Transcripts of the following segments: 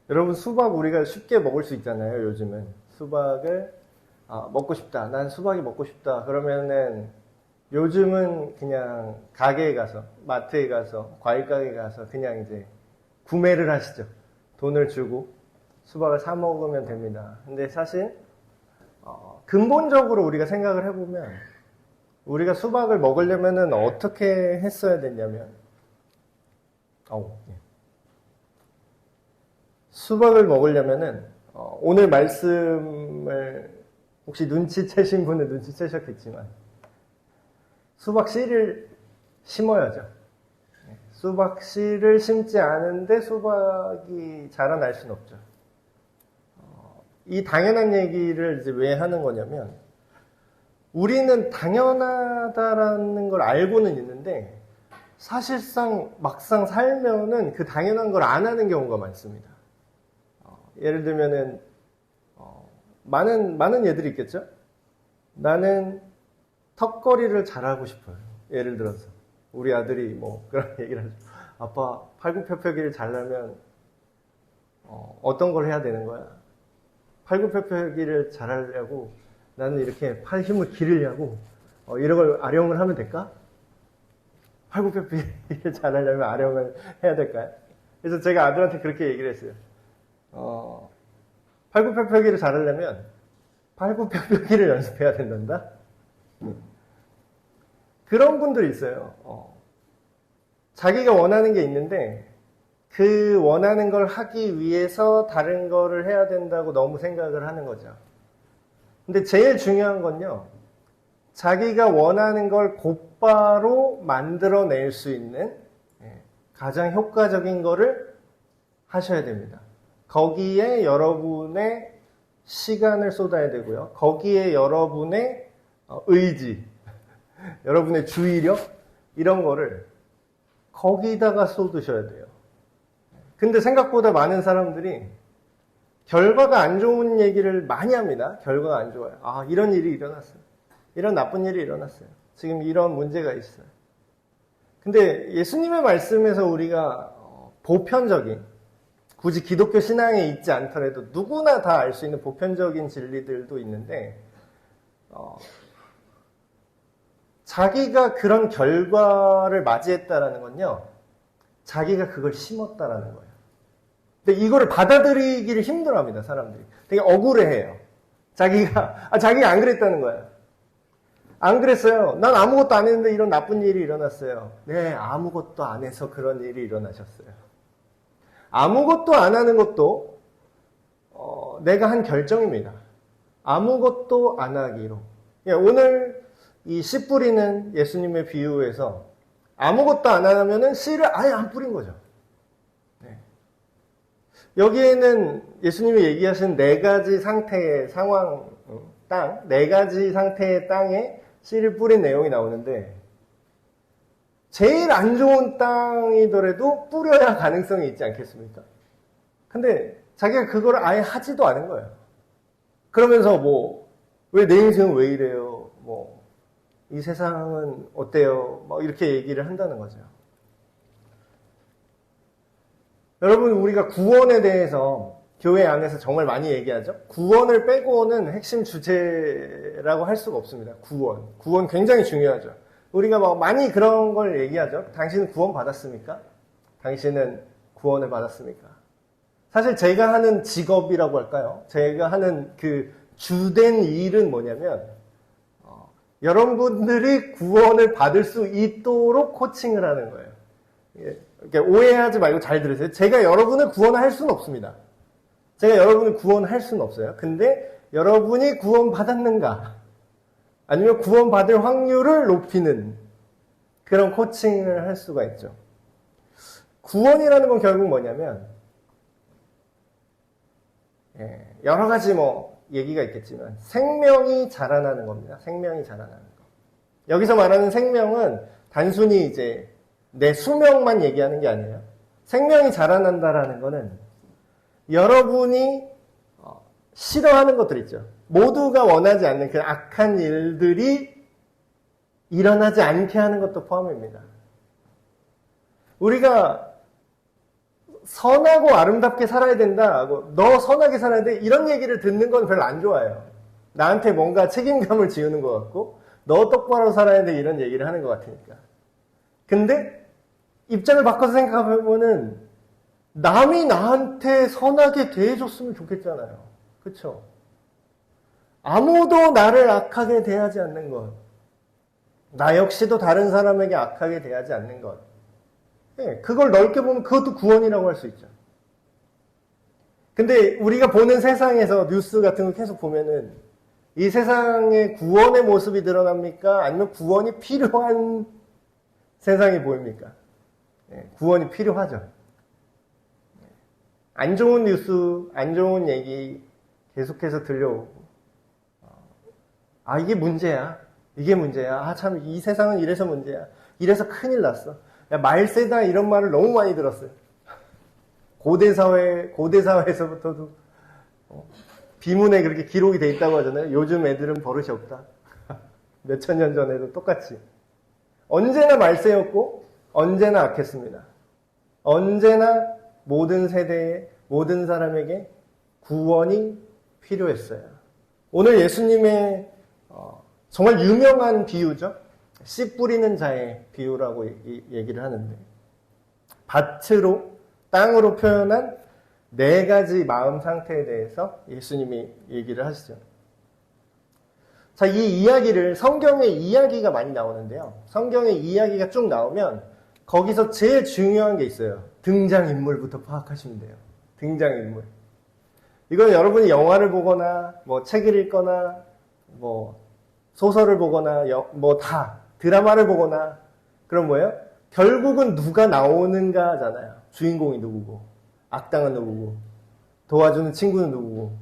여러분 수박 우리가 쉽게 먹을 수 있잖아요. 요즘은 수박을 먹고 싶다. 난 수박이 먹고 싶다. 그러면은 요즘은 그냥 가게에 가서 마트에 가서 과일 가게에 가서 그냥 이제 구매를 하시죠. 돈을 주고 수박을 사 먹으면 됩니다. 근데 사실 근본적으로 우리가 생각을 해보면 우리가 수박을 먹으려면은 어떻게 했어야 됐냐면 예. 수박을 먹으려면은 오늘 말씀을 혹시 눈치채신 분은 눈치채셨겠지만 수박 씨를 심어야죠. 수박 씨를 심지 않은데 수박이 자라날 수는 없죠. 이 당연한 얘기를 이제 왜 하는 거냐면 우리는 당연하다라는 걸 알고는 있는데 사실상 막상 살면은 그 당연한 걸 안 하는 경우가 많습니다. 예를 들면은 많은 예들이 있겠죠. 나는 턱걸이를 잘하고 싶어요. 예를 들어서 우리 아들이 뭐 그런 얘기를 하죠. 아빠 팔굽혀펴기를 잘하면 어떤 걸 해야 되는 거야? 팔굽혀펴기를 잘하려고 나는 이렇게 팔 힘을 기르려고 이런 걸 아령을 하면 될까? 팔굽혀펴기를 잘하려면 아령을 해야 될까요? 그래서 제가 아들한테 그렇게 얘기를 했어요. 팔굽혀펴기를 잘하려면 팔굽혀펴기를 연습해야 된단다. 그런 분들이 있어요. 자기가 원하는 게 있는데 그 원하는 걸 하기 위해서 다른 거를 해야 된다고 너무 생각을 하는 거죠. 근데 제일 중요한 건요. 자기가 원하는 걸 곧바로 만들어낼 수 있는 가장 효과적인 거를 하셔야 됩니다. 거기에 여러분의 시간을 쏟아야 되고요. 거기에 여러분의 의지, 여러분의 주의력 이런 거를 거기다가 쏟으셔야 돼요. 근데 생각보다 많은 사람들이 결과가 안 좋은 얘기를 많이 합니다. 결과가 안 좋아요. 이런 일이 일어났어요. 이런 나쁜 일이 일어났어요. 지금 이런 문제가 있어요. 근데 예수님의 말씀에서 우리가 보편적인 굳이 기독교 신앙에 있지 않더라도 누구나 다 알 수 있는 보편적인 진리들도 있는데 자기가 그런 결과를 맞이했다라는 건요. 자기가 그걸 심었다라는 거예요. 근데 이거를 받아들이기를 힘들어합니다. 사람들이. 되게 억울해해요. 자기가 안 그랬다는 거예요. 안 그랬어요. 난 아무것도 안 했는데 이런 나쁜 일이 일어났어요. 네, 아무것도 안 해서 그런 일이 일어나셨어요. 아무것도 안 하는 것도 내가 한 결정입니다. 아무것도 안 하기로. 오늘 이 씨 뿌리는 예수님의 비유에서 아무것도 안 하면은 씨를 아예 안 뿌린 거죠. 네. 여기에는 예수님이 얘기하신 네 가지 상태의 상황, 네 가지 상태의 땅에 씨를 뿌린 내용이 나오는데 제일 안 좋은 땅이더라도 뿌려야 가능성이 있지 않겠습니까? 근데 자기가 그걸 아예 하지도 않은 거예요. 그러면서 왜 내 인생은 왜 이래요? 이 세상은 어때요? 이렇게 얘기를 한다는 거죠. 여러분, 우리가 구원에 대해서 교회 안에서 정말 많이 얘기하죠? 구원을 빼고는 핵심 주제라고 할 수가 없습니다. 구원 굉장히 중요하죠. 우리가 많이 그런 걸 얘기하죠. 당신은 구원 받았습니까? 당신은 구원을 받았습니까? 사실 제가 하는 직업이라고 할까요? 제가 하는 그 주된 일은 뭐냐면 여러분들이 구원을 받을 수 있도록 코칭을 하는 거예요. 오해하지 말고 잘 들으세요. 제가 여러분을 구원할 수는 없습니다. 제가 여러분을 구원할 수는 없어요. 근데 여러분이 구원받았는가? 아니면 구원받을 확률을 높이는 그런 코칭을 할 수가 있죠. 구원이라는 건 결국 뭐냐면 여러 가지 얘기가 있겠지만 생명이 자라나는 겁니다. 생명이 자라나는 거. 여기서 말하는 생명은 단순히 이제 내 수명만 얘기하는 게 아니에요. 생명이 자라난다라는 거는 여러분이 싫어하는 것들 있죠. 모두가 원하지 않는 그 악한 일들이 일어나지 않게 하는 것도 포함입니다. 우리가 선하고 아름답게 살아야 된다 하고 너 선하게 살아야 돼 이런 얘기를 듣는 건 별로 안 좋아해요. 나한테 뭔가 책임감을 지우는 것 같고 너 똑바로 살아야 돼 이런 얘기를 하는 것 같으니까. 근데 입장을 바꿔서 생각해보면은 남이 나한테 선하게 대해줬으면 좋겠잖아요. 그쵸? 아무도 나를 악하게 대하지 않는 것. 나 역시도 다른 사람에게 악하게 대하지 않는 것. 네, 그걸 넓게 보면 그것도 구원이라고 할 수 있죠. 근데 우리가 보는 세상에서 뉴스 같은 거 계속 보면은 이 세상에 구원의 모습이 드러납니까? 아니면 구원이 필요한 세상이 보입니까? 네, 구원이 필요하죠. 안 좋은 뉴스, 안 좋은 얘기 계속해서 들려오고 아 이게 문제야. 이게 문제야. 아 참 이 세상은 이래서 문제야. 이래서 큰일 났어. 야, 말세다 이런 말을 너무 많이 들었어요. 고대 사회에서부터도 비문에 그렇게 기록이 돼 있다고 하잖아요. 요즘 애들은 버릇이 없다. 몇천 년 전에도 똑같이. 언제나 말세였고 언제나 악했습니다. 언제나 모든 세대에 모든 사람에게 구원이 필요했어요. 오늘 예수님의 정말 유명한 비유죠. 씨 뿌리는 자의 비유라고 얘기를 하는데 밭으로 땅으로 표현한 네 가지 마음 상태에 대해서 예수님이 얘기를 하시죠. 자, 이 이야기를 성경에 이야기가 많이 나오는데요. 성경에 이야기가 쭉 나오면 거기서 제일 중요한 게 있어요. 등장인물부터 파악하시면 돼요. 등장인물. 이건 여러분이 영화를 보거나 뭐 책을 읽거나 뭐 소설을 보거나 뭐 다 드라마를 보거나 그럼 뭐예요? 결국은 누가 나오는가잖아요. 주인공이 누구고 악당은 누구고 도와주는 친구는 누구고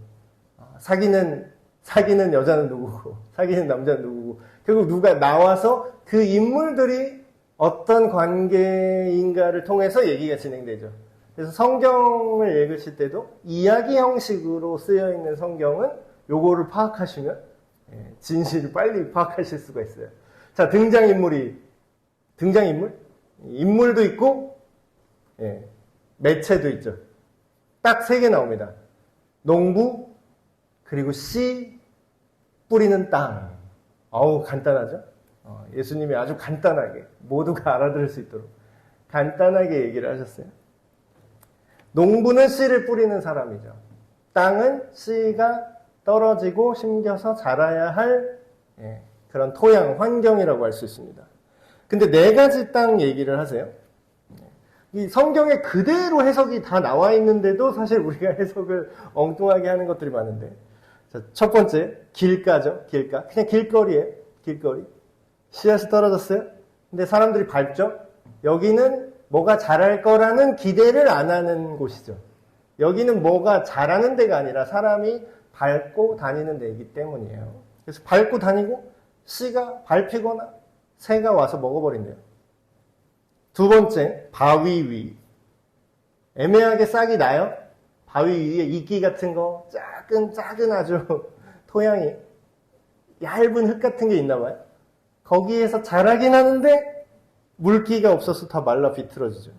사귀는 여자는 누구고 사귀는 남자는 누구고 결국 누가 나와서 그 인물들이 어떤 관계인가를 통해서 얘기가 진행되죠. 그래서 성경을 읽으실 때도 이야기 형식으로 쓰여 있는 성경은 요거를 파악하시면 진실을 빨리 파악하실 수가 있어요. 자, 등장인물? 인물도 있고, 매체도 있죠. 딱 3개 나옵니다. 농부, 그리고 씨 뿌리는 땅. 간단하죠? 예수님이 아주 간단하게, 모두가 알아들을 수 있도록 간단하게 얘기를 하셨어요. 농부는 씨를 뿌리는 사람이죠. 땅은 씨가 떨어지고 심겨서 자라야 할 그런 토양, 환경이라고 할 수 있습니다. 근데 4가지 땅 얘기를 하세요. 이 성경에 그대로 해석이 다 나와 있는데도 사실 우리가 해석을 엉뚱하게 하는 것들이 많은데 자, 첫 번째, 길가죠. 길가. 그냥 길거리예요. 길거리. 씨앗이 떨어졌어요. 근데 사람들이 밟죠. 여기는 뭐가 자랄 거라는 기대를 안 하는 곳이죠. 여기는 뭐가 자라는 데가 아니라 사람이 밟고 다니는 데이기 때문이에요. 그래서 밟고 다니고 씨가 밟히거나 새가 와서 먹어버린대요. 두 번째, 바위 위. 애매하게 싹이 나요. 바위 위에 이끼 같은 거, 작은 아주 토양이 얇은 흙 같은 게 있나 봐요. 거기에서 자라긴 하는데 물기가 없어서 다 말라 비틀어지죠.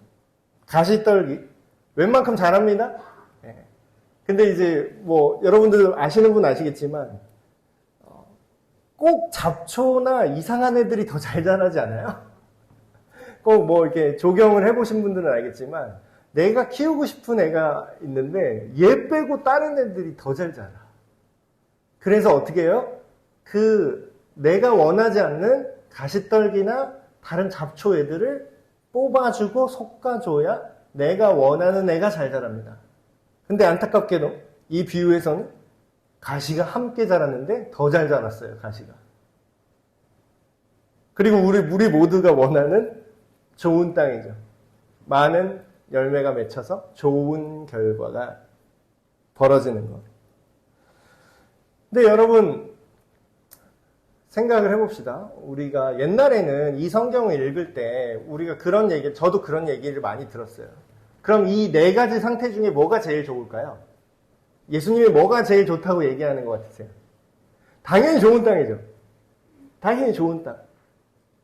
가시떨기. 웬만큼 자랍니다. 근데 이제 뭐 여러분들 아시는 분 아시겠지만 꼭 잡초나 이상한 애들이 더 잘 자라지 않아요? 꼭 뭐 이렇게 조경을 해보신 분들은 알겠지만 내가 키우고 싶은 애가 있는데 얘 빼고 다른 애들이 더 잘 자라. 그래서 어떻게 해요? 내가 원하지 않는 가시떨기나 다른 잡초 애들을 뽑아주고 솎아줘야 내가 원하는 애가 잘 자랍니다. 근데 안타깝게도 이 비유에서는 가시가 함께 자랐는데 더 잘 자랐어요, 가시가. 그리고 우리 모두가 원하는 좋은 땅이죠. 많은 열매가 맺혀서 좋은 결과가 벌어지는 것. 근데 여러분, 생각을 해봅시다. 우리가 옛날에는 이 성경을 읽을 때 우리가 저도 그런 얘기를 많이 들었어요. 그럼 이 4가지 상태 중에 뭐가 제일 좋을까요? 예수님이 뭐가 제일 좋다고 얘기하는 것 같으세요? 당연히 좋은 땅이죠. 당연히 좋은 땅.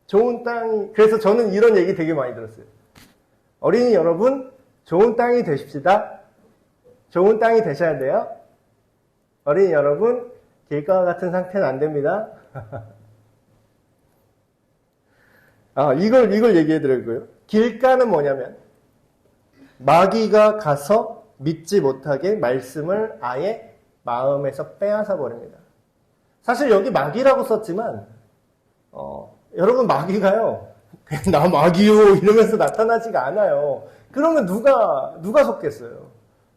좋은 땅이, 그래서 저는 이런 얘기 되게 많이 들었어요. 어린이 여러분, 좋은 땅이 되십시다. 좋은 땅이 되셔야 돼요. 어린이 여러분, 길가와 같은 상태는 안 됩니다. 이걸 얘기해 드리고요. 길가는 뭐냐면, 마귀가 가서 믿지 못하게 말씀을 아예 마음에서 빼앗아 버립니다. 사실 여기 마귀라고 썼지만, 여러분 마귀가요, 그냥 나 마귀요 이러면서 나타나지가 않아요. 그러면 누가 속겠어요?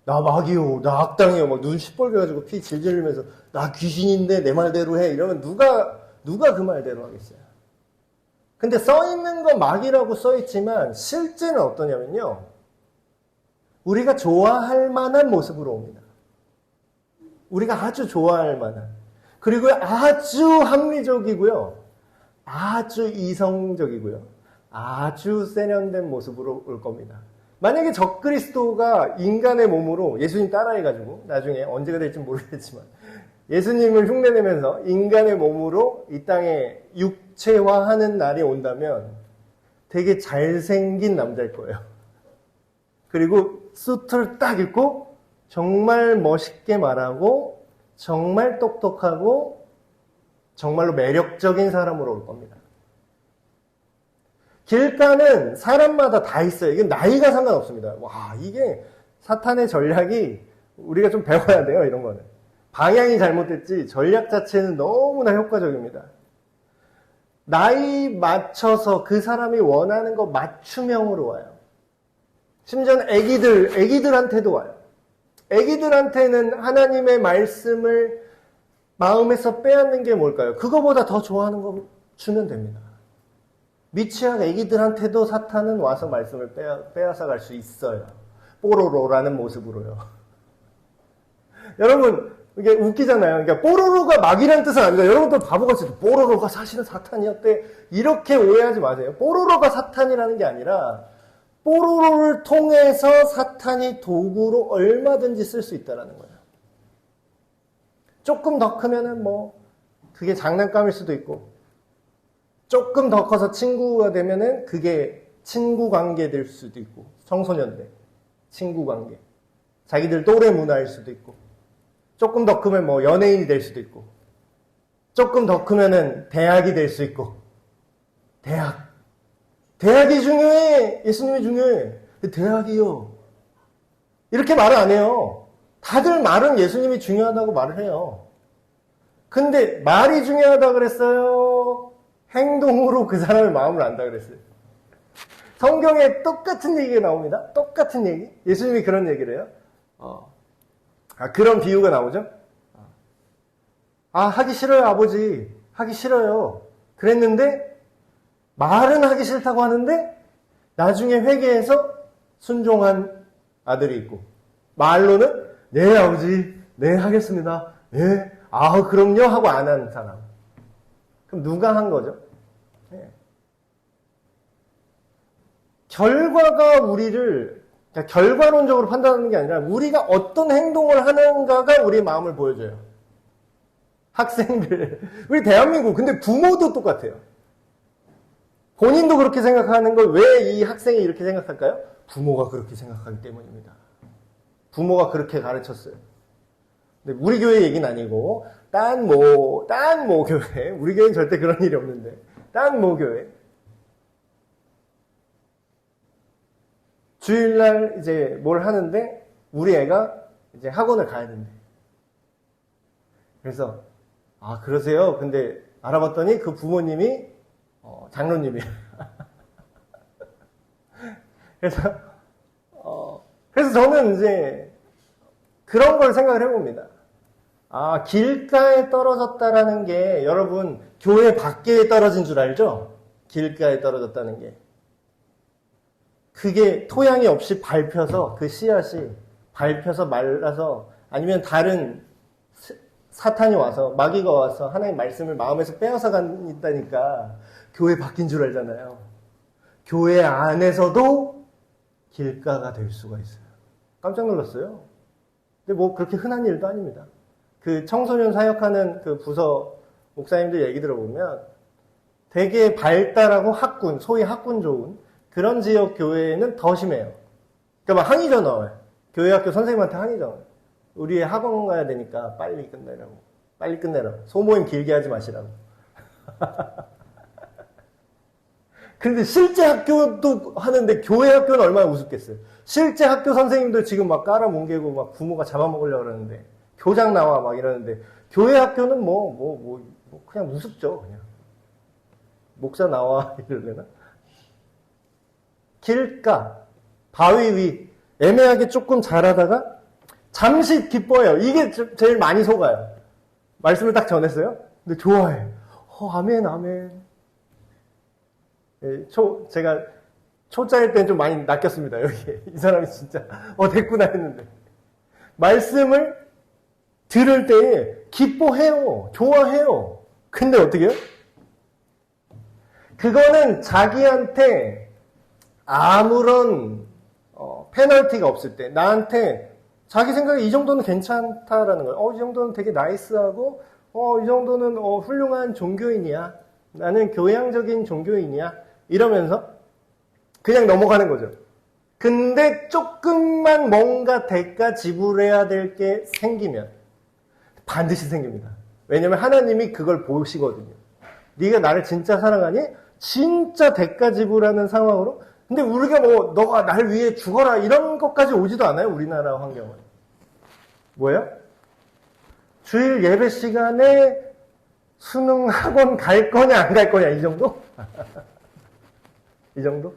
나 마귀요, 나 악당이요, 막 눈 시뻘게 가지고 피 질질 흘리면서 나 귀신인데 내 말대로 해 이러면 누가 그 말대로 하겠어요? 근데 써 있는 건 마귀라고 써 있지만 실제는 어떠냐면요, 우리가 좋아할 만한 모습으로 옵니다. 우리가 아주 좋아할 만한, 그리고 아주 합리적이고요, 아주 이성적이고요, 아주 세련된 모습으로 올 겁니다. 만약에 적그리스도가 인간의 몸으로 예수님 따라해가지고 나중에 언제가 될지 모르겠지만 예수님을 흉내내면서 인간의 몸으로 이 땅에 육체화하는 날이 온다면 되게 잘생긴 남자일 거예요. 그리고 수트를 딱 입고 정말 멋있게 말하고 정말 똑똑하고 정말로 매력적인 사람으로 올 겁니다. 길가는 사람마다 다 있어요. 이게 나이가 상관없습니다. 와, 이게 사탄의 전략이 우리가 좀 배워야 돼요, 이런 거는. 방향이 잘못됐지 전략 자체는 너무나 효과적입니다. 나이 맞춰서 그 사람이 원하는 거 맞춤형으로 와요. 심지어는 애기들한테도 와요. 애기들한테는 하나님의 말씀을 마음에서 빼앗는 게 뭘까요? 그거보다 더 좋아하는 거 주면 됩니다. 미취학 애기들한테도 사탄은 와서 말씀을 빼앗아 갈 수 있어요. 뽀로로라는 모습으로요. 여러분, 이게 웃기잖아요. 그러니까 뽀로로가 마귀라는 뜻은 아니라 여러분들 바보같이 뽀로로가 사실은 사탄이었대 이렇게 오해하지 마세요. 뽀로로가 사탄이라는 게 아니라 뽀로로를 통해서 사탄이 도구로 얼마든지 쓸 수 있다는 거예요. 조금 더 크면은 그게 장난감일 수도 있고, 조금 더 커서 친구가 되면은 그게 친구 관계 될 수도 있고, 청소년들 친구 관계, 자기들 또래 문화일 수도 있고, 조금 더 크면 연예인이 될 수도 있고, 조금 더 크면은 대학이 될 수 있고. 대학이 중요해. 예수님이 중요해. 대학이요. 이렇게 말을 안 해요. 다들 말은 예수님이 중요하다고 말을 해요. 근데 말이 중요하다 그랬어요? 행동으로 그 사람의 마음을 안다 그랬어요? 성경에 똑같은 얘기가 나옵니다. 똑같은 얘기. 예수님이 그런 얘기를 해요. 그런 비유가 나오죠. 하기 싫어요, 아버지. 하기 싫어요. 그랬는데 말은 하기 싫다고 하는데 나중에 회개해서 순종한 아들이 있고, 말로는 네 아버지, 네 하겠습니다, 네, 그럼요 하고 안 한 사람. 그럼 누가 한 거죠? 네. 결과가 우리를, 그러니까 결과론적으로 판단하는 게 아니라 우리가 어떤 행동을 하는가가 우리의 마음을 보여줘요. 학생들, 우리 대한민국, 근데 부모도 똑같아요. 본인도 그렇게 생각하는 걸 왜 이 학생이 이렇게 생각할까요? 부모가 그렇게 생각하기 때문입니다. 부모가 그렇게 가르쳤어요. 근데 우리 교회 얘기는 아니고 딴 모 교회, 우리 교회는 절대 그런 일이 없는데 딴 모 교회, 주일날 이제 뭘 하는데 우리 애가 이제 학원을 가야 된대. 그래서 그러세요? 근데 알아봤더니 그 부모님이 장로님이에요. 그래서 저는 이제 그런 걸 생각을 해봅니다. 길가에 떨어졌다라는 게, 여러분 교회 밖에 떨어진 줄 알죠? 길가에 떨어졌다는 게. 그게 토양이 없이 밟혀서, 그 씨앗이 밟혀서 말라서, 아니면 다른 사탄이 와서, 마귀가 와서 하나님 말씀을 마음에서 빼앗아 간다니까 교회 바뀐 줄 알잖아요. 교회 안에서도 길가가 될 수가 있어요. 깜짝 놀랐어요. 근데 그렇게 흔한 일도 아닙니다. 그 청소년 사역하는 그 부서 목사님들 얘기 들어보면 되게 발달하고 소위 학군 좋은 그런 지역 교회는 더 심해요. 그러니까 막 항의 전화 와요. 교회 학교 선생님한테 항의 전화 와요. 우리 학원 가야 되니까 빨리 끝내라고. 빨리 끝내라고. 소모임 길게 하지 마시라고. 근데 실제 학교도 하는데 교회 학교는 얼마나 우습겠어요. 실제 학교 선생님들 지금 막 깔아뭉개고 막 부모가 잡아먹으려고 그러는데 교장 나와 막 이러는데 교회 학교는 그냥 우습죠. 그냥. 목사 나와 이러려나? 길가, 바위 위, 애매하게 조금 잘하다가 잠시 기뻐해요. 이게 제일 많이 속아요. 말씀을 딱 전했어요. 근데 좋아해. 아멘, 아멘. 제가 초짜일 때는 좀 많이 낚였습니다. 여기 이 사람이 진짜 됐구나 했는데 말씀을 들을 때에 기뻐해요. 좋아해요. 근데 어떻게 해요? 그거는 자기한테 아무런 페널티가 없을 때 나한테 자기 생각에 이 정도는 괜찮다라는 거예요. 이 정도는 되게 나이스하고 이 정도는 훌륭한 종교인이야. 나는 교양적인 종교인이야. 이러면서 그냥 넘어가는 거죠. 근데 조금만 뭔가 대가 지불해야 될 게 생기면 반드시 생깁니다. 왜냐면 하나님이 그걸 보시거든요. 네가 나를 진짜 사랑하니? 진짜 대가 지불하는 상황으로? 근데 우리가 너가 날 위해 죽어라 이런 것까지 오지도 않아요. 우리나라 환경은. 뭐예요? 주일 예배 시간에 수능 학원 갈 거냐 안 갈 거냐 이 정도? 이 정도?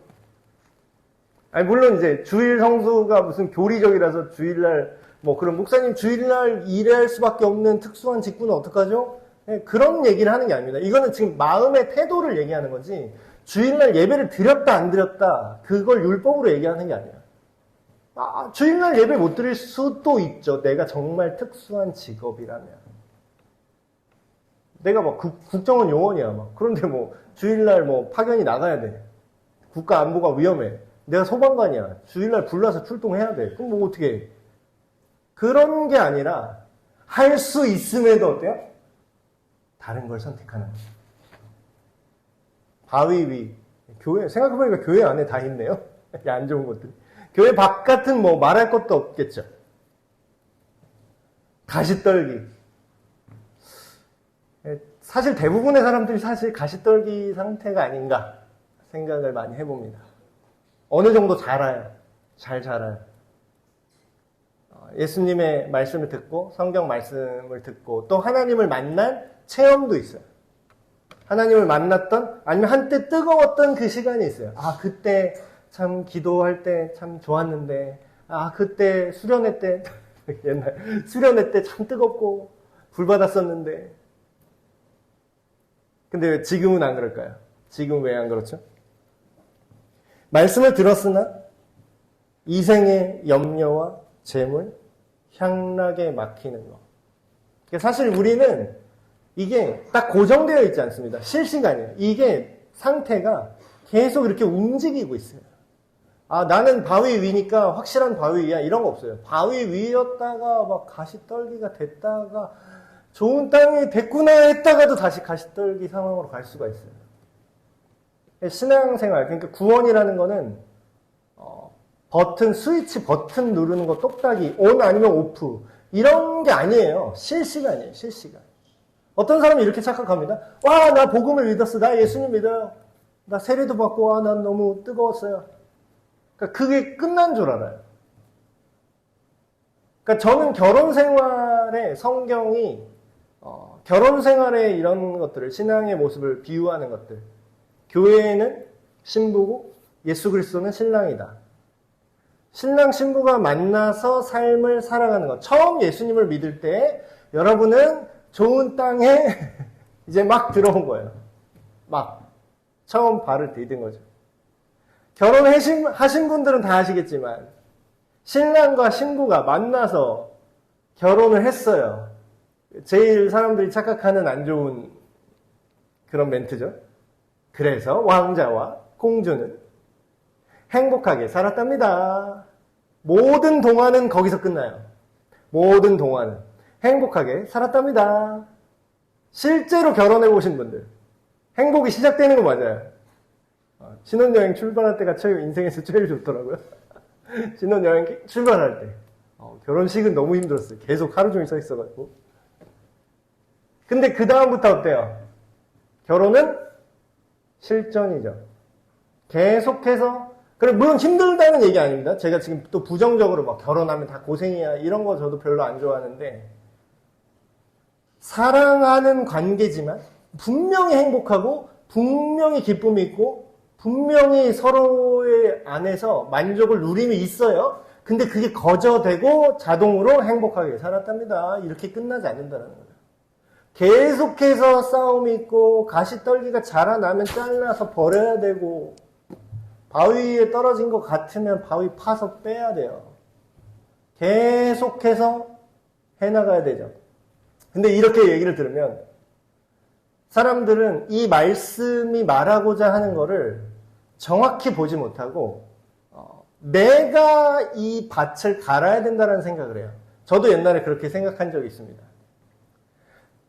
아니 물론 이제 주일 성수가 무슨 교리적이라서 주일날 그럼 목사님 주일날 일할 수밖에 없는 특수한 직분은 어떡하죠? 네, 그런 얘기를 하는 게 아닙니다. 이거는 지금 마음의 태도를 얘기하는 거지 주일날 예배를 드렸다 안 드렸다 그걸 율법으로 얘기하는 게 아니야. 주일날 예배 못 드릴 수도 있죠. 내가 정말 특수한 직업이라면. 내가 국정원 요원이야. 그런데 주일날 파견이 나가야 돼. 국가 안보가 위험해. 내가 소방관이야. 주일날 불러서 출동해야 돼. 그럼 어떻게 해? 그런 게 아니라 할 수 있음에도 어때요? 다른 걸 선택하는 거죠. 바위 위. 교회, 생각해보니까 교회 안에 다 있네요. 안 좋은 것들. 교회 바깥은 말할 것도 없겠죠. 가시떨기. 사실 대부분의 사람들이 사실 가시떨기 상태가 아닌가 생각을 많이 해봅니다. 어느 정도 자라요. 잘 자라요. 예수님의 말씀을 듣고 성경 말씀을 듣고 또 하나님을 만난 체험도 있어요. 하나님을 만났던 아니면 한때 뜨거웠던 그 시간이 있어요. 그때 참 기도할 때 참 좋았는데 그때 수련회 때 옛날 수련회 때 참 뜨겁고 불받았었는데 근데 왜 지금은 안 그럴까요? 지금 왜 안 그렇죠? 말씀을 들었으나 이생의 염려와 재물, 향락에 막히는 것. 사실 우리는 이게 딱 고정되어 있지 않습니다. 실시간이에요. 이게 상태가 계속 이렇게 움직이고 있어요. 나는 바위 위니까 확실한 바위 위야 이런 거 없어요. 바위 위였다가 가시떨기가 됐다가 좋은 땅이 됐구나 했다가도 다시 가시떨기 상황으로 갈 수가 있어요. 신앙생활, 그러니까 구원이라는 거는 스위치 버튼 누르는 거 똑딱이 온 아니면 오프 이런 게 아니에요. 실시간이에요. 실시간. 어떤 사람이 이렇게 착각합니다. 나 복음을 믿었어. 나 예수님 믿어요. 나 세례도 받고 난 너무 뜨거웠어요. 그러니까 그게 끝난 줄 알아요. 그러니까 저는 결혼 생활에 성경이 결혼 생활에 이런 것들을 신앙의 모습을 비유하는 것들. 교회는 신부고 예수 그리스도는 신랑이다. 신랑 신부가 만나서 삶을 살아가는 것. 처음 예수님을 믿을 때 여러분은 좋은 땅에 이제 막 들어온 거예요. 막 처음 발을 디딘 거죠. 결혼하신 분들은 다 아시겠지만 신랑과 신부가 만나서 결혼을 했어요. 제일 사람들이 착각하는 안 좋은 그런 멘트죠. 그래서 왕자와 공주는 행복하게 살았답니다. 모든 동화는 거기서 끝나요. 모든 동화는 행복하게 살았답니다. 실제로 결혼해 보신 분들 행복이 시작되는 거 맞아요. 신혼여행 출발할 때가 인생에서 제일 좋더라고요. 신혼여행 출발할 때. 결혼식은 너무 힘들었어요. 계속 하루 종일 서 있어가지고. 근데 그 다음부터 어때요? 결혼은 실전이죠. 계속해서, 그래, 물론 힘들다는 얘기 아닙니다. 제가 지금 또 부정적으로 막 결혼하면 다 고생이야. 이런 거 저도 별로 안 좋아하는데, 사랑하는 관계지만, 분명히 행복하고, 분명히 기쁨이 있고, 분명히 서로의 안에서 만족을 누림이 있어요. 근데 그게 거저되고 자동으로 행복하게 살았답니다. 이렇게 끝나지 않는다는 거예요. 계속해서 싸움이 있고 가시떨기가 자라나면 잘라서 버려야 되고 바위에 떨어진 것 같으면 바위 파서 빼야 돼요. 계속해서 해나가야 되죠. 근데 이렇게 얘기를 들으면 사람들은 이 말씀이 말하고자 하는 거를 정확히 보지 못하고 내가 이 밭을 갈아야 된다는 생각을 해요. 저도 옛날에 그렇게 생각한 적이 있습니다.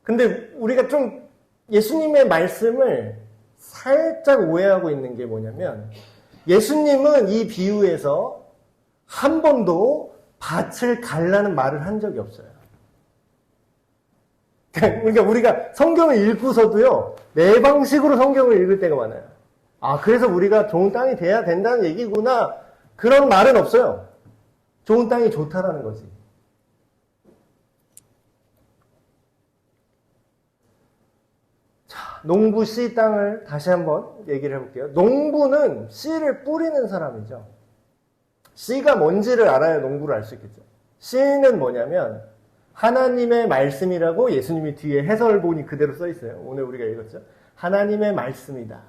근데 우리가 좀 예수님의 말씀을 살짝 오해하고 있는 게 뭐냐면 예수님은 이 비유에서 한 번도 밭을 갈라는 말을 한 적이 없어요. 그러니까 우리가 성경을 읽고서도요, 내 방식으로 성경을 읽을 때가 많아요. 아, 그래서 우리가 좋은 땅이 돼야 된다는 얘기구나. 그런 말은 없어요. 좋은 땅이 좋다라는 거지. 자, 농부 씨 땅을 다시 한번 얘기를 해볼게요. 농부는 씨를 뿌리는 사람이죠. 씨가 뭔지를 알아야 농부를 알 수 있겠죠. 씨는 뭐냐면 하나님의 말씀이라고 예수님이 뒤에 해설본이 그대로 써 있어요. 오늘 우리가 읽었죠. 하나님의 말씀이다.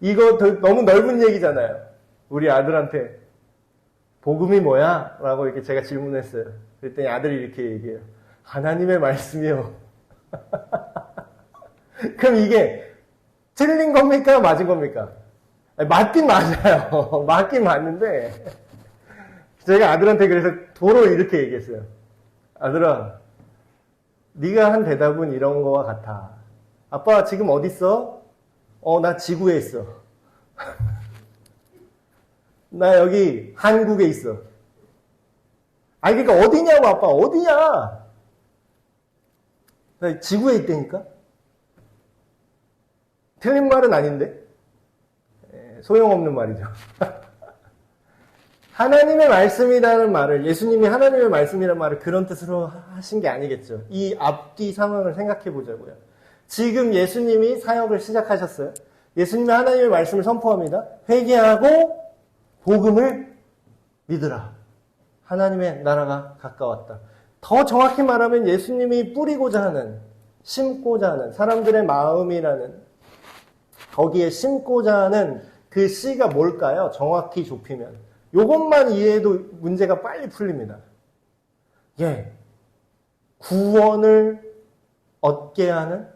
이거 너무 넓은 얘기잖아요. 우리 아들한테 복음이 뭐야? 라고 이렇게 제가 질문했어요. 그랬더니 아들이 이렇게 얘기해요. 하나님의 말씀이요. 그럼 이게 틀린 겁니까? 맞은 겁니까? 맞긴 맞아요. 맞긴 맞는데 제가 아들한테 그래서 도로 이렇게 얘기했어요. 아들아, 네가 한 대답은 이런 거와 같아. 아빠 지금 어디 있어? 나 지구에 있어. 나 여기 한국에 있어. 아니 그러니까 어디냐고 아빠 어디냐? 나 지구에 있다니까? 틀린 말은 아닌데 소용없는 말이죠. 하나님의 말씀이라는 말을 예수님이 하나님의 말씀이라는 말을 그런 뜻으로 하신 게 아니겠죠. 이 앞뒤 상황을 생각해 보자고요. 지금 예수님이 사역을 시작하셨어요. 예수님이 하나님의 말씀을 선포합니다. 회개하고 복음을 믿으라. 하나님의 나라가 가까웠다. 더 정확히 말하면 예수님이 뿌리고자 하는, 심고자 하는 사람들의 마음이라는 거기에 심고자 하는 그 씨가 뭘까요? 정확히 좁히면. 요것만 이해해도 문제가 빨리 풀립니다. 예. 구원을 얻게 하는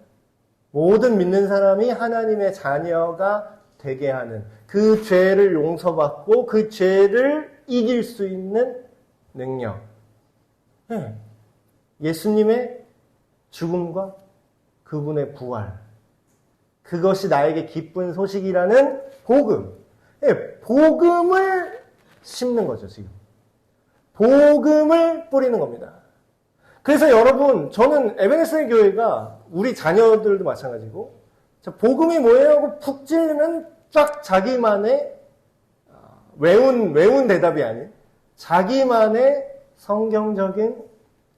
모든 믿는 사람이 하나님의 자녀가 되게 하는 그 죄를 용서받고 그 죄를 이길 수 있는 능력. 예. 예수님의 죽음과 그분의 부활. 그것이 나에게 기쁜 소식이라는 복음. 예. 복음을 심는 거죠, 지금. 복음을 뿌리는 겁니다. 그래서 여러분, 저는 에베네스의 교회가 우리 자녀들도 마찬가지고, 복음이 뭐예요? 하고 푹 찌르면 쫙 자기만의 외운 대답이 아닌 자기만의 성경적인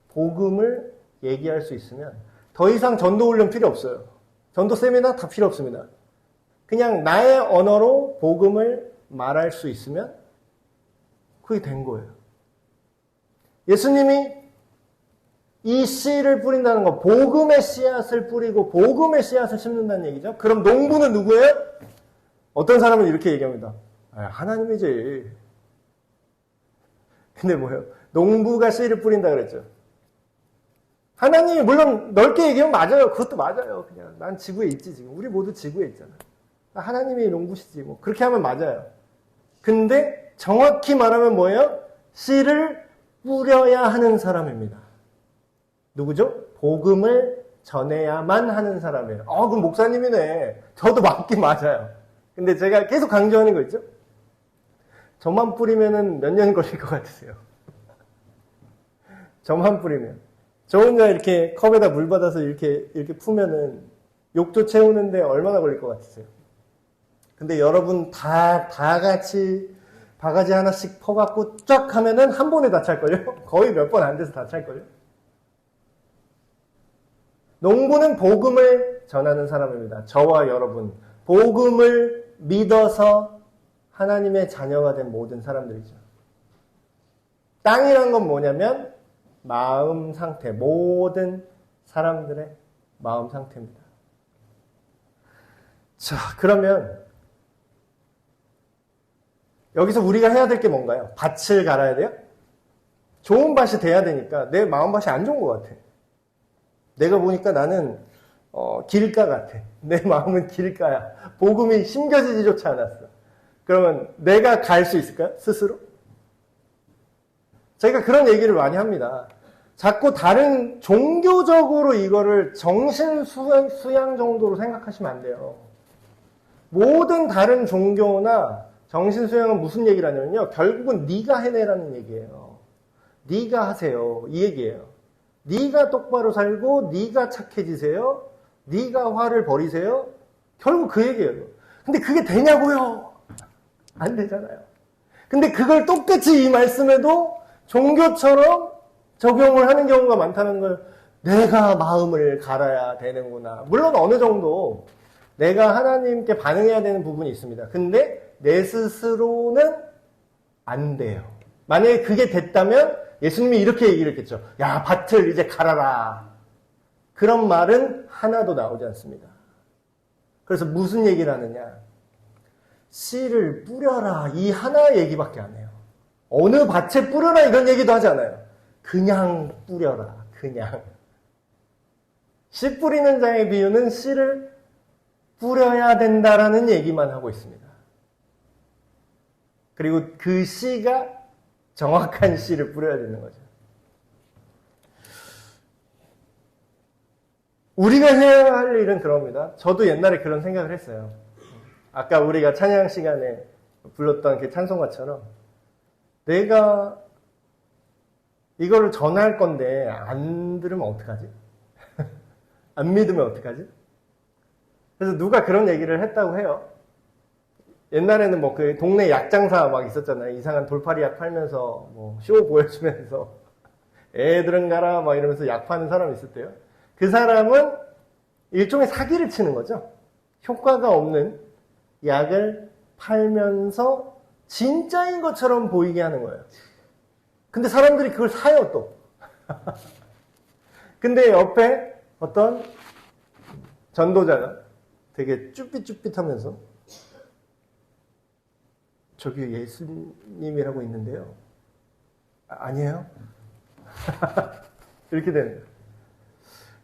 복음을 얘기할 수 있으면 더 이상 전도 훈련 필요 없어요. 전도 세미나 다 필요 없습니다. 그냥 나의 언어로 복음을 말할 수 있으면 그게 된 거예요. 예수님이 이 씨를 뿌린다는 거, 복음의 씨앗을 뿌리고 복음의 씨앗을 심는다는 얘기죠. 그럼 농부는 누구예요? 어떤 사람은 이렇게 얘기합니다. 하나님이지. 근데 뭐예요? 농부가 씨를 뿌린다 그랬죠. 하나님이 물론 넓게 얘기하면 맞아요. 그것도 맞아요. 그냥 난 지구에 있지 지금. 우리 모두 지구에 있잖아. 하나님이 농부시지. 뭐 그렇게 하면 맞아요. 근데 정확히 말하면 뭐예요? 씨를 뿌려야 하는 사람입니다. 누구죠? 복음을 전해야만 하는 사람이에요. 그럼 목사님이네. 저도 맞긴 맞아요. 근데 제가 계속 강조하는 거 있죠? 저만 뿌리면은 몇 년 걸릴 것 같으세요? 저만 뿌리면. 저 혼자 이렇게 컵에다 물 받아서 이렇게 푸면은 욕조 채우는데 얼마나 걸릴 것 같으세요? 근데 여러분 다 같이 바가지 하나씩 퍼갖고 쫙 하면은 한 번에 다 찰걸요? 거의 몇 번 안 돼서 다 찰걸요? 농부는 복음을 전하는 사람입니다. 저와 여러분. 복음을 믿어서 하나님의 자녀가 된 모든 사람들이죠. 땅이란 건 뭐냐면 마음 상태, 모든 사람들의 마음 상태입니다. 자, 그러면 여기서 우리가 해야 될 게 뭔가요? 밭을 갈아야 돼요? 좋은 밭이 돼야 되니까 내 마음 밭이 안 좋은 것 같아. 내가 보니까 나는 길가 같아. 내 마음은 길가야. 복음이 심겨지지조차 않았어. 그러면 내가 갈 수 있을까요? 스스로? 저희가 그런 얘기를 많이 합니다. 자꾸 다른 종교적으로 이거를 정신 수양 정도로 생각하시면 안 돼요. 모든 다른 종교나 정신 수양은 무슨 얘기를 하냐면요. 결국은 네가 해내라는 얘기예요. 네가 하세요. 이 얘기예요. 네가 똑바로 살고 네가 착해지세요. 네가 화를 버리세요. 결국 그 얘기예요. 근데 그게 되냐고요? 안 되잖아요. 근데 그걸 똑같이 이 말씀에도 종교처럼 적용을 하는 경우가 많다는 걸 내가 마음을 갈아야 되는구나. 물론 어느 정도 내가 하나님께 반응해야 되는 부분이 있습니다. 근데 내 스스로는 안 돼요. 만약에 그게 됐다면 예수님이 이렇게 얘기를 했겠죠. 야, 밭을 이제 갈아라. 그런 말은 하나도 나오지 않습니다. 그래서 무슨 얘기를 하느냐. 씨를 뿌려라. 이 하나 얘기밖에 안 해요. 어느 밭에 뿌려라 이런 얘기도 하지 않아요. 그냥 뿌려라. 그냥. 씨 뿌리는 자의 비유는 씨를 뿌려야 된다라는 얘기만 하고 있습니다. 그리고 그 씨가 정확한 씨를 뿌려야 되는 거죠. 우리가 해야 할 일은 그럽니다. 저도 옛날에 그런 생각을 했어요. 아까 우리가 찬양 시간에 불렀던 그 찬송가처럼 내가 이거를 전할 건데 안 들으면 어떡하지? 안 믿으면 어떡하지? 그래서 누가 그런 얘기를 했다고 해요. 옛날에는 뭐 그 동네 약장사 막 있었잖아요. 이상한 돌팔이 약 팔면서 뭐 쇼 보여주면서 애들은 가라 막 이러면서 약 파는 사람이 있었대요. 그 사람은 일종의 사기를 치는 거죠. 효과가 없는 약을 팔면서 진짜인 것처럼 보이게 하는 거예요. 근데 사람들이 그걸 사요 또. 근데 옆에 어떤 전도자가 되게 쭈삣쭈삣하면서 저기 예수님이라고 있는데요. 아니에요? 이렇게 되는 거예요.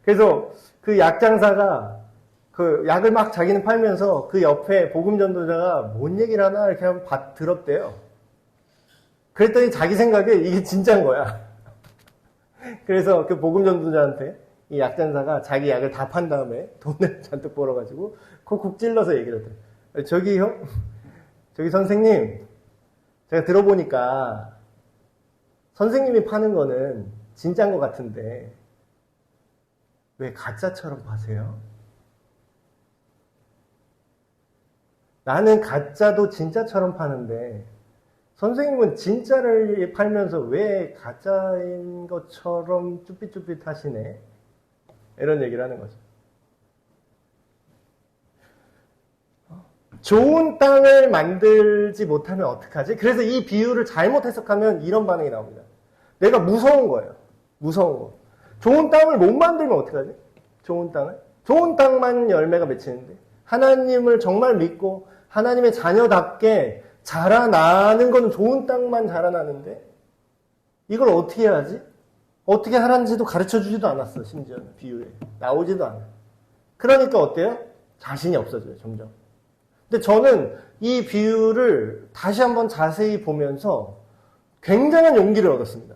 그래서 그 약장사가 그 약을 막 자기는 팔면서 그 옆에 복음전도자가 뭔 얘기를 하나 이렇게 한번 들었대요. 그랬더니 자기 생각에 이게 진짜인 거야. 그래서 그 복음전도자한테 이 약장사가 자기 약을 다 판 다음에 돈을 잔뜩 벌어가지고 콕콕 찔러서 얘기를 했대요. 저기 선생님, 제가 들어보니까 선생님이 파는 거는 진짜인 것 같은데 왜 가짜처럼 파세요? 나는 가짜도 진짜처럼 파는데 선생님은 진짜를 팔면서 왜 가짜인 것처럼 쭈삣쭈삣 하시네? 이런 얘기를 하는 거죠. 좋은 땅을 만들지 못하면 어떡하지? 그래서 이 비유를 잘못 해석하면 이런 반응이 나옵니다. 내가 무서운 거예요. 무서운 거. 좋은 땅을 못 만들면 어떡하지? 좋은 땅을? 좋은 땅만 열매가 맺히는데 하나님을 정말 믿고 하나님의 자녀답게 자라나는 건 좋은 땅만 자라나는데 이걸 어떻게 해야지? 어떻게 하는지도 가르쳐주지도 않았어. 심지어는 비유에. 나오지도 않아요. 그러니까 어때요? 자신이 없어져요. 점점. 근데 저는 이 비유를 다시 한번 자세히 보면서 굉장한 용기를 얻었습니다.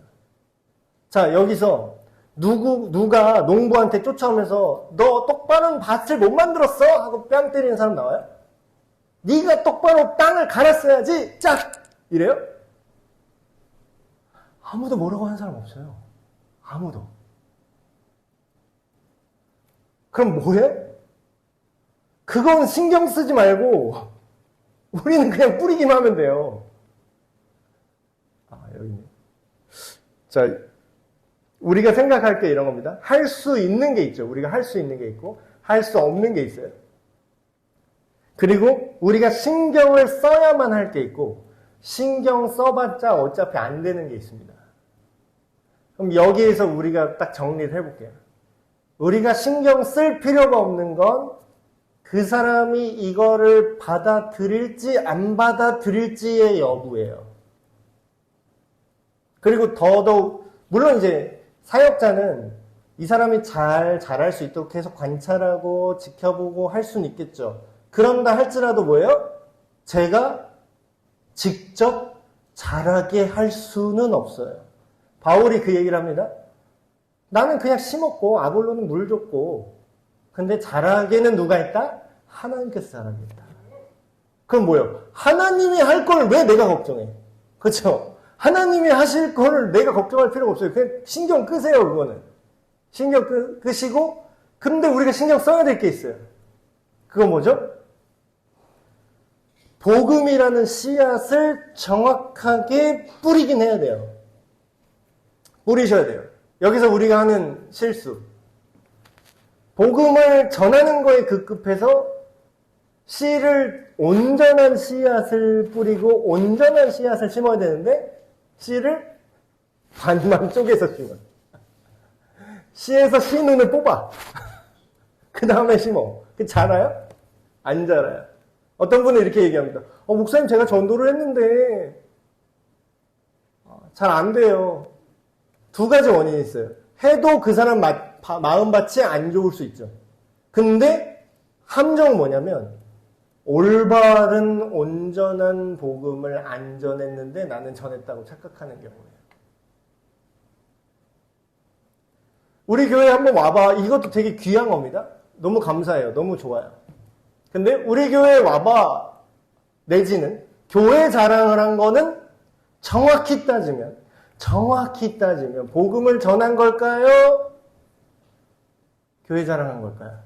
자, 여기서 누가 농부한테 쫓아오면서 너 똑바른 밭을 못 만들었어? 하고 뺨 때리는 사람 나와요? 네가 똑바로 땅을 갈았어야지. 짝! 이래요? 아무도 뭐라고 하는 사람 없어요. 아무도. 그럼 뭐해? 그건 신경 쓰지 말고 우리는 그냥 뿌리기만 하면 돼요. 여기 있네. 자, 우리가 생각할 게 이런 겁니다. 할 수 있는 게 있죠. 우리가 할 수 있는 게 있고 할 수 없는 게 있어요. 그리고 우리가 신경을 써야만 할 게 있고 신경 써봤자 어차피 안 되는 게 있습니다. 그럼 여기에서 우리가 딱 정리를 해볼게요. 우리가 신경 쓸 필요가 없는 건 그 사람이 이거를 받아들일지 안 받아들일지의 여부예요. 그리고 더더욱 물론 이제 사역자는 이 사람이 잘할 수 있도록 계속 관찰하고 지켜보고 할 수는 있겠죠. 그런다 할지라도 뭐예요? 제가 직접 잘하게 할 수는 없어요. 바울이 그 얘기를 합니다. 나는 그냥 심었고 아볼로는 물 줬고 근데 잘하게는 누가 했다? 하나님께서 잘하게 했다. 그럼 뭐예요? 하나님이 할 걸 왜 내가 걱정해? 그렇죠? 하나님이 하실 걸 내가 걱정할 필요가 없어요. 그냥 신경 끄세요, 그거는. 신경 끄시고 근데 우리가 신경 써야 될 게 있어요. 그건 뭐죠? 복음이라는 씨앗을 정확하게 뿌리긴 해야 돼요. 뿌리셔야 돼요. 여기서 우리가 하는 실수. 복음을 전하는 거에 급급해서 씨를 온전한 씨앗을 뿌리고 온전한 씨앗을 심어야 되는데 씨를 반만 쪼개서 심어요. 씨에서 씨눈을 뽑아. 그 다음에 심어. 그 자라요? 안 자라요. 어떤 분은 이렇게 얘기합니다. 목사님 제가 전도를 했는데 잘 안 돼요. 두 가지 원인이 있어요. 해도 그 사람 마음밭이 안 좋을 수 있죠. 근데 함정은 뭐냐면 올바른 온전한 복음을 안 전했는데 나는 전했다고 착각하는 경우예요. 우리 교회에 한번 와봐. 이것도 되게 귀한 겁니다. 너무 감사해요. 너무 좋아요. 근데 우리 교회에 와봐. 내지는 교회 자랑을 한 거는 정확히 따지면 복음을 전한 걸까요? 교회 자랑한 걸까요?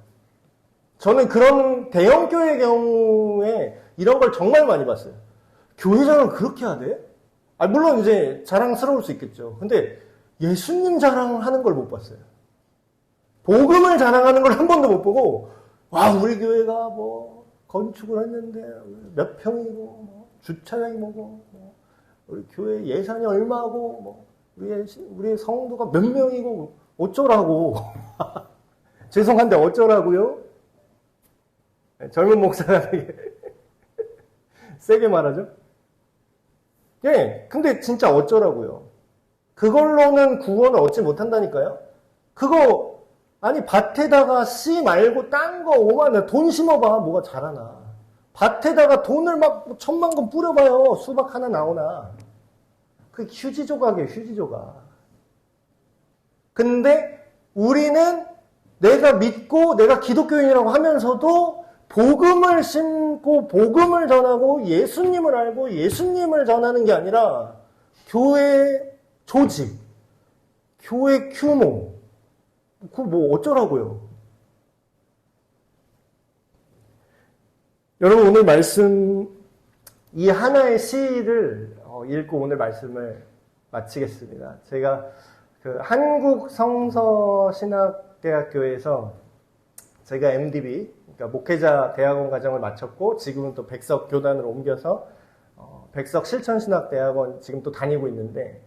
저는 그런 대형 교회의 경우에 이런 걸 정말 많이 봤어요. 교회 자랑을 그렇게 해야 돼? 물론 이제 자랑스러울 수 있겠죠. 근데 예수님 자랑하는 걸 못 봤어요. 복음을 자랑하는 걸 한 번도 못 보고 와 우리 교회가 뭐 건축을 했는데 몇 평이고 뭐 주차장이 뭐고 뭐 우리 교회 예산이 얼마고 뭐 우리의 성도가 몇 명이고 어쩌라고 죄송한데 어쩌라고요? 젊은 목사가 되게 세게 말하죠? 예, 근데 진짜 어쩌라고요? 그걸로는 구원을 얻지 못한다니까요? 그거, 아니, 밭에다가 씨 말고 딴 거 5만 원, 돈 심어봐. 뭐가 자라나. 밭에다가 돈을 막 1,000만 건 뿌려봐요. 수박 하나 나오나. 그 휴지 조각이에요, 휴지 조각. 근데 우리는 내가 믿고 내가 기독교인이라고 하면서도 복음을 심고 복음을 전하고 예수님을 알고 예수님을 전하는 게 아니라 교회 조직, 교회 규모, 그거 뭐 어쩌라고요. 여러분 오늘 말씀 이 하나의 시를 읽고 오늘 말씀을 마치겠습니다. 제가 그 한국성서신학대학교에서 제가 MDB 그러니까 목회자 대학원 과정을 마쳤고 지금은 또 백석 교단으로 옮겨서 백석 실천신학대학원 지금 또 다니고 있는데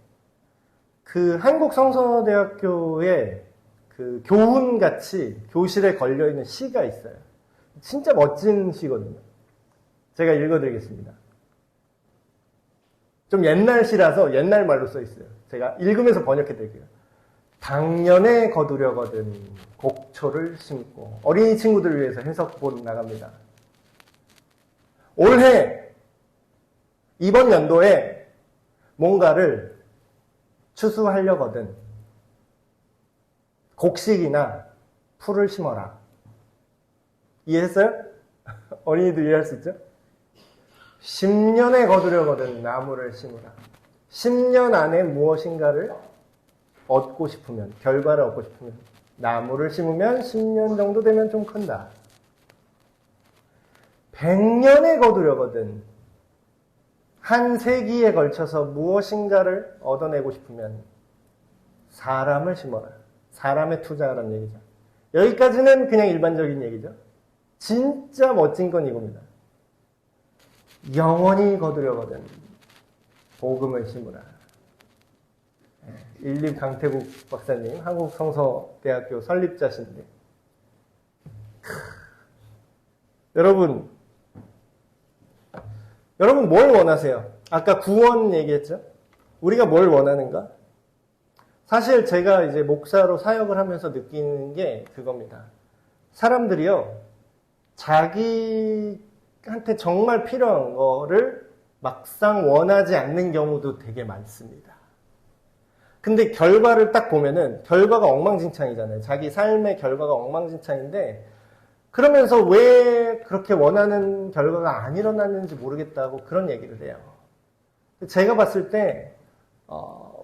그 한국성서대학교에 그 교훈같이 교실에 걸려있는 시가 있어요. 진짜 멋진 시거든요. 제가 읽어드리겠습니다. 좀 옛날 시라서 옛날 말로 써 있어요. 제가 읽으면서 번역해드릴게요. 당년에 거두려거든 곡초를 심고 어린이 친구들을 위해서 해석본 나갑니다. 올해 이번 연도에 뭔가를 추수하려거든 곡식이나 풀을 심어라. 이해했어요? 어린이들 이해할 수 있죠? 10년에 거두려거든 나무를 심으라. 10년 안에 무엇인가를 얻고 싶으면, 결과를 얻고 싶으면 나무를 심으면 10년 정도 되면 좀 큰다. 100년에 거두려거든 한 세기에 걸쳐서 무엇인가를 얻어내고 싶으면 사람을 심어라. 사람에 투자하라는 얘기죠. 여기까지는 그냥 일반적인 얘기죠. 진짜 멋진 건 이겁니다. 영원히 거두려거든 복음을 심으라. 일립 강태국 박사님, 한국성서대학교 설립자신데, 여러분 뭘 원하세요? 아까 구원 얘기했죠? 우리가 뭘 원하는가? 사실 제가 이제 목사로 사역을 하면서 느끼는 게 그겁니다. 사람들이요, 자기한테 정말 필요한 거를 막상 원하지 않는 경우도 되게 많습니다. 근데 결과를 딱 보면은 결과가 엉망진창이잖아요. 자기 삶의 결과가 엉망진창인데, 그러면서 왜 그렇게 원하는 결과가 안 일어났는지 모르겠다고 그런 얘기를 해요. 제가 봤을 때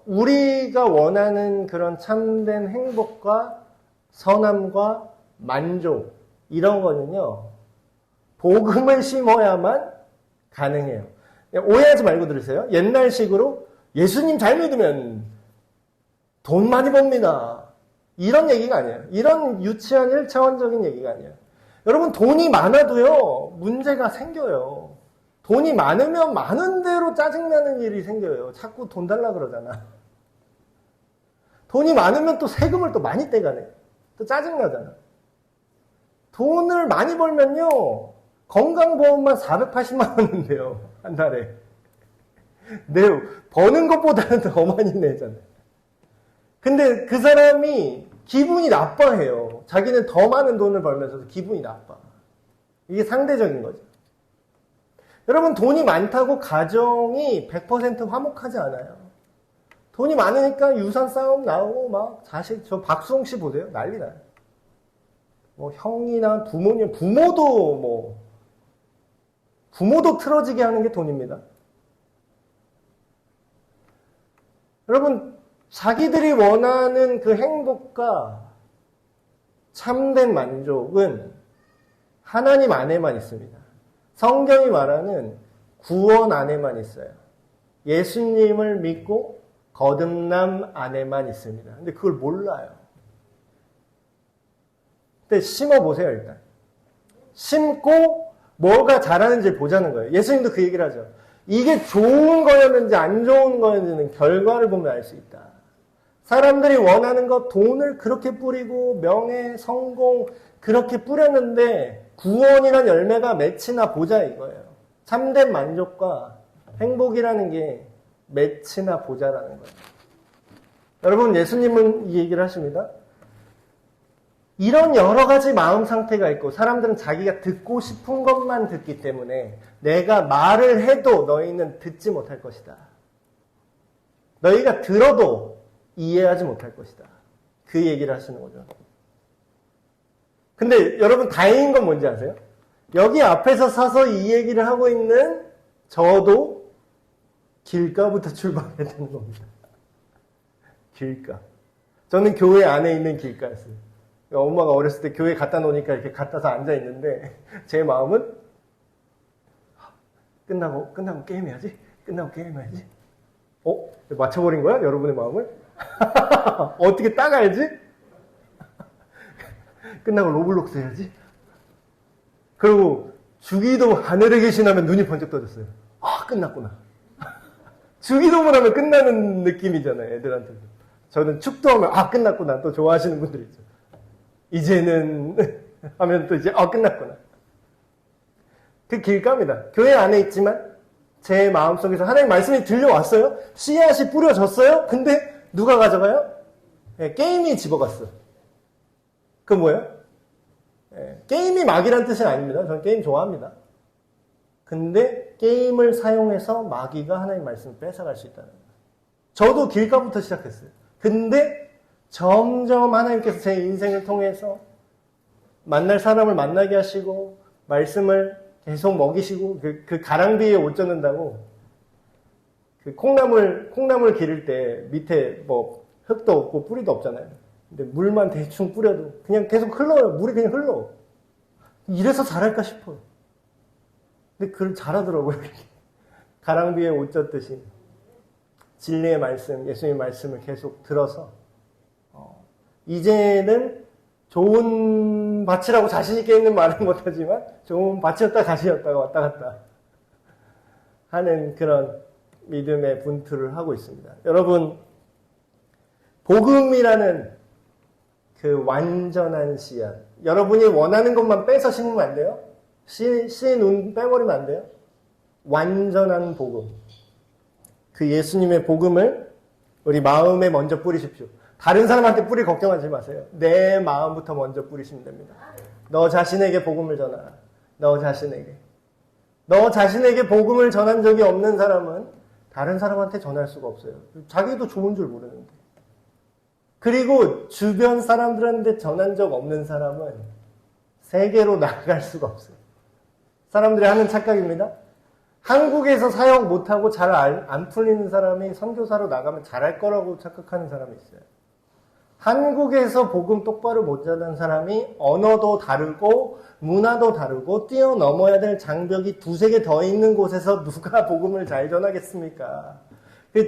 우리가 원하는 그런 참된 행복과 선함과 만족, 이런 거는요, 복음을 심어야만 가능해요. 오해하지 말고 들으세요. 옛날식으로 예수님 잘 믿으면 돈 많이 법니다, 이런 얘기가 아니에요. 이런 유치한 1차원적인 얘기가 아니에요. 여러분, 돈이 많아도요, 문제가 생겨요. 돈이 많으면 많은 대로 짜증나는 일이 생겨요. 자꾸 돈 달라 그러잖아. 돈이 많으면 또 세금을 또 많이 떼가네. 또 짜증나잖아. 돈을 많이 벌면요, 건강보험만 480만 원인데요, 한 달에. 내 버는 것보다는 더 많이 내잖아요. 근데 그 사람이 기분이 나빠해요. 자기는 더 많은 돈을 벌면서도 기분이 나빠. 이게 상대적인 거죠. 여러분, 돈이 많다고 가정이 100% 화목하지 않아요. 돈이 많으니까 유산 싸움 나오고 막 자식, 저 박수홍 씨 보세요. 난리 나요. 뭐 형이나 부모님, 부모도 틀어지게 하는 게 돈입니다. 여러분, 자기들이 원하는 그 행복과 참된 만족은 하나님 안에만 있습니다. 성경이 말하는 구원 안에만 있어요. 예수님을 믿고 거듭남 안에만 있습니다. 근데 그걸 몰라요. 근데 심어보세요, 일단. 심고 뭐가 자라는지 보자는 거예요. 예수님도 그 얘기를 하죠. 이게 좋은 거였는지 안 좋은 거였는지는 결과를 보면 알 수 있다. 사람들이 원하는 거, 돈을 그렇게 뿌리고 명예, 성공 그렇게 뿌렸는데 구원이란 열매가 맺히나 보자 이거예요. 참된 만족과 행복이라는 게 맺히나 보자라는 거예요. 여러분, 예수님은 이 얘기를 하십니다. 이런 여러 가지 마음 상태가 있고, 사람들은 자기가 듣고 싶은 것만 듣기 때문에 내가 말을 해도 너희는 듣지 못할 것이다. 너희가 들어도 이해하지 못할 것이다. 그 얘기를 하시는 거죠. 근데 여러분, 다행인 건 뭔지 아세요? 여기 앞에서 서서 이 얘기를 하고 있는 저도 길가부터 출발해야 되는 겁니다. 길가. 저는 교회 안에 있는 길가였어요. 엄마가 어렸을 때 교회 갖다 놓으니까 이렇게 갖다서 앉아 있는데, 제 마음은 끝나고 게임해야지. 끝나고 게임해야지. 맞춰버린 거야? 여러분의 마음을? 어떻게 따가야지? 끝나고 로블록스 해야지? 그리고 주기도 하늘에 계시나면 눈이 번쩍 떠졌어요. 아, 끝났구나. 주기도문 하면 끝나는 느낌이잖아요, 애들한테. 저는 축도하면 끝났구나. 또 좋아하시는 분들 있죠. 이제는 하면 또 이제 끝났구나. 그 길가입니다. 교회 안에 있지만 제 마음속에서 하나님 말씀이 들려왔어요. 씨앗이 뿌려졌어요. 근데 누가 가져가요? 게임이 집어갔어. 그 뭐예요? 게임이 마귀란 뜻은 아닙니다. 저는 게임 좋아합니다. 근데 게임을 사용해서 마귀가 하나님 말씀을 뺏어갈 수 있다는 거예요. 저도 길가부터 시작했어요. 근데 점점 하나님께서 제 인생을 통해서 만날 사람을 만나게 하시고 말씀을 계속 먹이시고, 그 가랑비에 옷 젖는다고, 그 콩나물 기를 때 밑에 뭐 흙도 없고 뿌리도 없잖아요. 근데 물만 대충 뿌려도 그냥 계속 흘러요. 물이 그냥 흘러. 이래서 잘할까 싶어요. 근데 그걸 잘하더라고요. 가랑비에 옷 젖듯이. 진리의 말씀, 예수님의 말씀을 계속 들어서, 이제는 좋은 밭이라고 자신있게 있는 말은 못하지만, 좋은 밭이었다 가시였다가 왔다 갔다 하는 그런 믿음의 분투를 하고 있습니다. 여러분, 복음이라는 그 완전한 씨앗, 여러분이 원하는 것만 빼서 심으면 안 돼요? 씨눈 빼버리면 안 돼요? 완전한 복음. 그 예수님의 복음을 우리 마음에 먼저 뿌리십시오. 다른 사람한테 뿌릴 걱정하지 마세요. 내 마음부터 먼저 뿌리시면 됩니다. 너 자신에게 복음을 전하라. 너 자신에게. 너 자신에게 복음을 전한 적이 없는 사람은 다른 사람한테 전할 수가 없어요. 자기도 좋은 줄 모르는데. 그리고 주변 사람들한테 전한 적 없는 사람은 세계로 나아갈 수가 없어요. 사람들이 하는 착각입니다. 한국에서 사역 못하고 잘 안 풀리는 사람이 선교사로 나가면 잘할 거라고 착각하는 사람이 있어요. 한국에서 복음 똑바로 못 전하는 사람이 언어도 다르고 문화도 다르고 뛰어넘어야 될 장벽이 두세 개 더 있는 곳에서 누가 복음을 잘 전하겠습니까?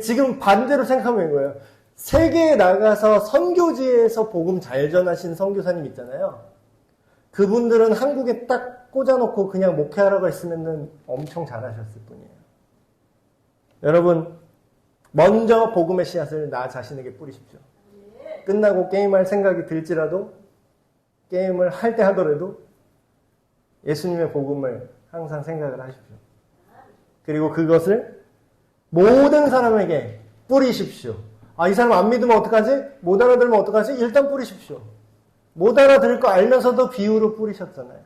지금 반대로 생각하면 되는 거예요. 세계에 나가서 선교지에서 복음 잘 전하신 선교사님 있잖아요. 그분들은 한국에 딱 꽂아놓고 그냥 목회하라고 했으면 엄청 잘하셨을 뿐이에요. 여러분, 먼저 복음의 씨앗을 나 자신에게 뿌리십시오. 끝나고 게임할 생각이 들지라도, 게임을 할 때 하더라도 예수님의 복음을 항상 생각을 하십시오. 그리고 그것을 모든 사람에게 뿌리십시오. 아, 이 사람 안 믿으면 어떡하지? 못 알아들으면 어떡하지? 일단 뿌리십시오. 못 알아들을 거 알면서도 비유로 뿌리셨잖아요.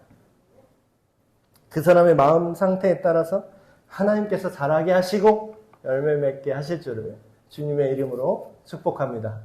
그 사람의 마음 상태에 따라서 하나님께서 자라게 하시고 열매 맺게 하실 줄을 주님의 이름으로 축복합니다.